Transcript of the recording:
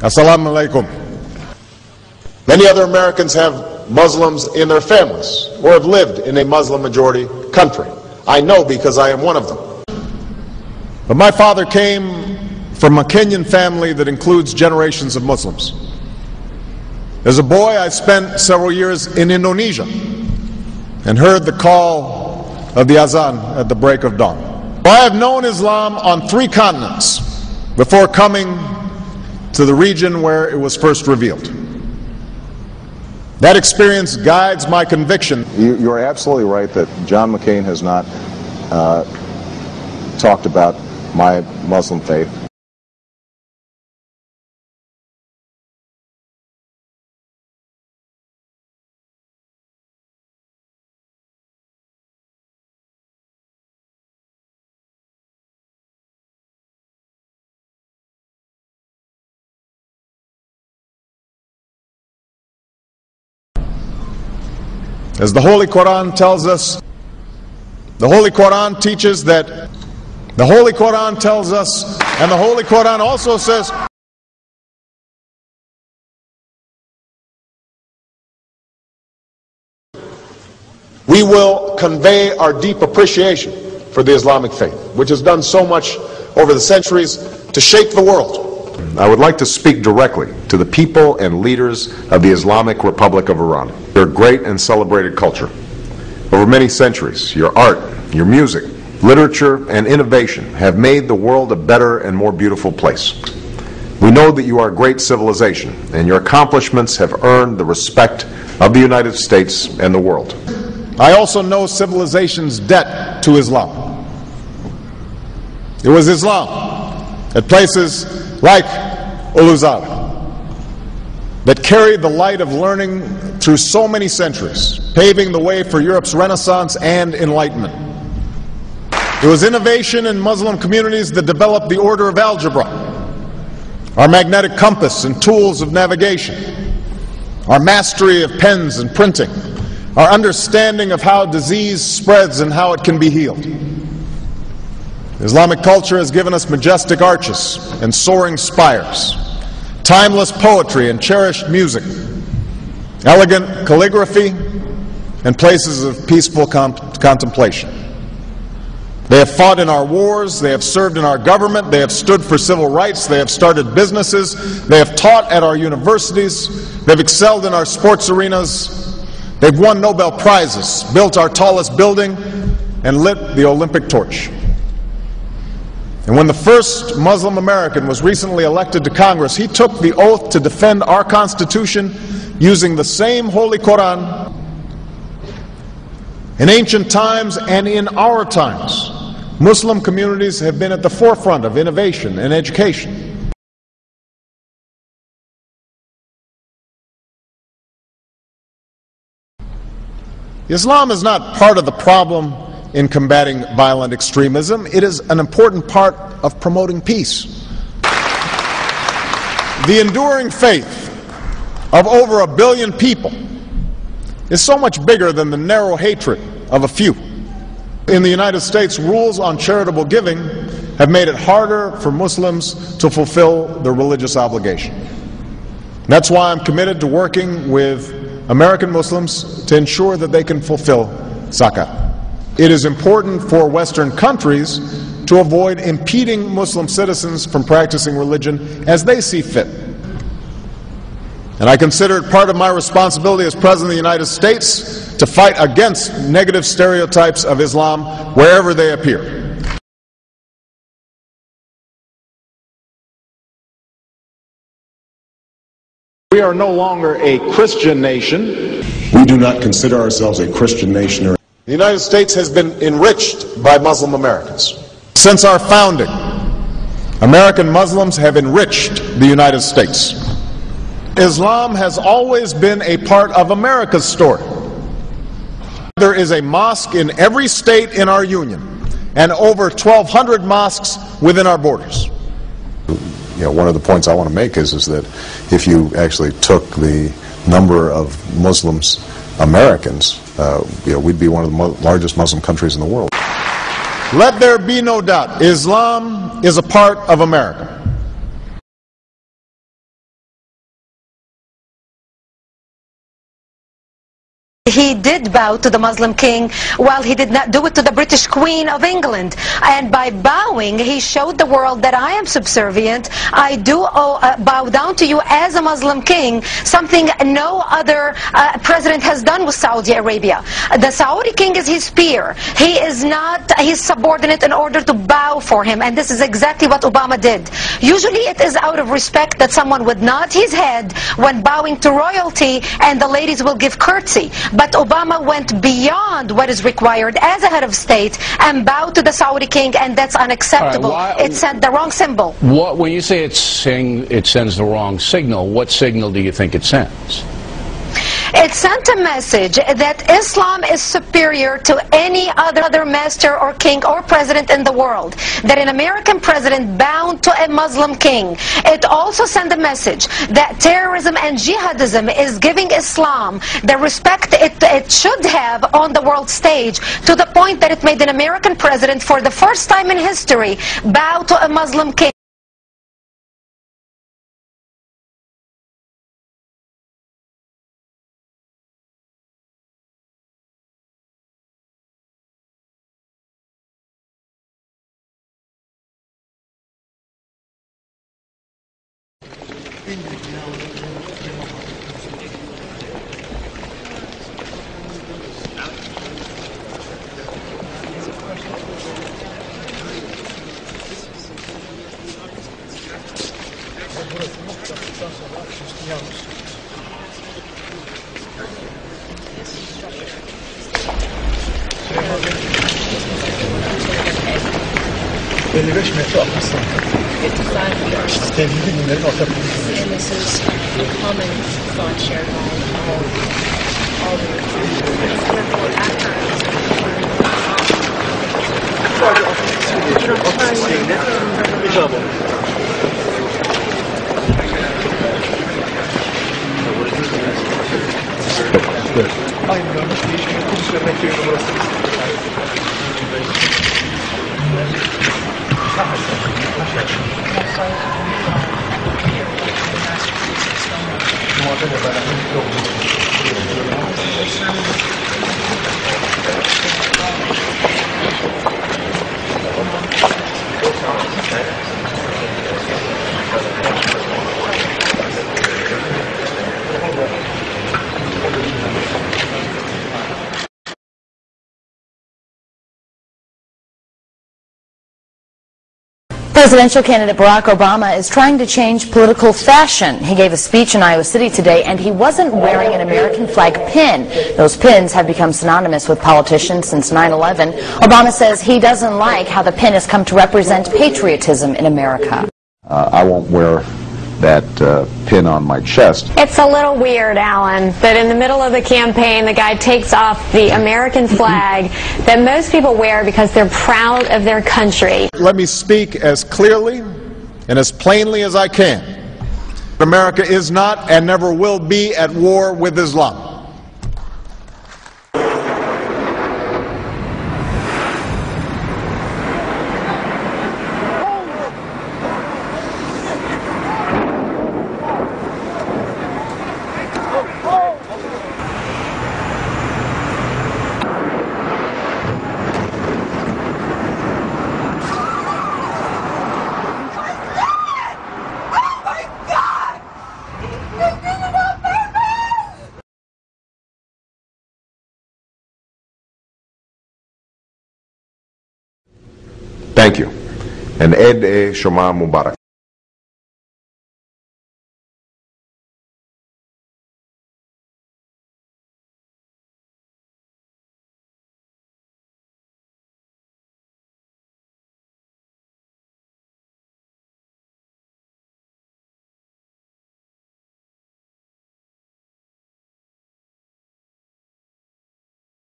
Assalamu alaikum. Many other Americans have Muslims in their families or have lived in a Muslim majority country. I know because I am one of them. But my father came from a Kenyan family that includes generations of Muslims. As a boy, I spent several years in Indonesia and heard the call of the azan at the break of dawn. I have known Islam on 3 continents before coming to the region where it was first revealed. That experience guides my conviction. You're absolutely right that John McCain has not talked about my Muslim faith. As the Holy Quran tells us, the Holy Quran teaches that, the Holy Quran tells us, and the Holy Quran also says, we will convey our deep appreciation for the Islamic faith, which has done so much over the centuries to shape the world. I would like to speak directly to the people and leaders of the Islamic Republic of Iran. Your great and celebrated culture. Over many centuries, your art, your music, literature, and innovation have made the world a better and more beautiful place. We know that you are a great civilization, and your accomplishments have earned the respect of the United States and the world. I also know civilization's debt to Islam. It was Islam at places like Uluzar that carried the light of learning through so many centuries, paving the way for Europe's Renaissance and Enlightenment. It was innovation in Muslim communities that developed the order of algebra, our magnetic compass and tools of navigation, our mastery of pens and printing, our understanding of how disease spreads and how it can be healed. Islamic culture has given us majestic arches and soaring spires, timeless poetry and cherished music, elegant calligraphy, and places of peaceful contemplation. They have fought in our wars, they have served in our government, they have stood for civil rights, they have started businesses, they have taught at our universities, they've excelled in our sports arenas, they've won Nobel Prizes, built our tallest building, and lit the Olympic torch. And when the first Muslim American was recently elected to Congress, he took the oath to defend our Constitution using the same Holy Quran. In ancient times and in our times, Muslim communities have been at the forefront of innovation and education. Islam is not part of the problem in combating violent extremism. It is an important part of promoting peace. The enduring faith of over 1 billion people is so much bigger than the narrow hatred of a few. In the United States, rules on charitable giving have made it harder for Muslims to fulfill their religious obligation. That's why I'm committed to working with American Muslims to ensure that they can fulfill zakat. It is important for Western countries to avoid impeding Muslim citizens from practicing religion as they see fit. And I consider it part of my responsibility as President of the United States to fight against negative stereotypes of Islam wherever they appear. We are no longer a Christian nation. We do not consider ourselves a Christian nation. The United States has been enriched by Muslim Americans. Since our founding, American Muslims have enriched the United States. Islam has always been a part of America's story. There is a mosque in every state in our union and over 1,200 mosques within our borders. One of the points I want to make is that if you actually took the number of Muslims Americans, we'd be one of the largest Muslim countries in the world. Let there be no doubt, Islam is a part of America. he did bow to the Muslim king, while he did not do it to the British Queen of England. And by bowing, he showed the world that I am subservient. I do bow down to you as a Muslim king, something no other president has done with Saudi Arabia. The Saudi king is his peer. He is not his subordinate in order to bow for him, and this is exactly what Obama did. Usually it is out of respect that someone would nod his head when bowing to royalty, and the ladies will give curtsy. But Obama went beyond what is required as a head of state and bowed to the Saudi king, and that's unacceptable. It sent the wrong symbol. When you say it sends the wrong signal, what signal do you think it sends? It sent a message that Islam is superior to any other master or king or president in the world, that an American president bowed to a Muslim king. It also sent a message that terrorism and jihadism is giving Islam the respect it should have on the world stage, to the point that it made an American president, for the first time in history, bow to a Muslim king. And this is a common thought shared by all Presidential candidate Barack Obama is trying to change political fashion. He gave a speech in Iowa City today, and he wasn't wearing an American flag pin. Those pins have become synonymous with politicians since 9/11. Obama says he doesn't like how the pin has come to represent patriotism in America. I won't wear that pin on my chest. It's a little weird, Alan, that in the middle of the campaign, the guy takes off the American flag that most people wear because they're proud of their country. Let me speak as clearly and as plainly as I can. America is not and never will be at war with Islam. Thank you. And Eid Shoma Mubarak.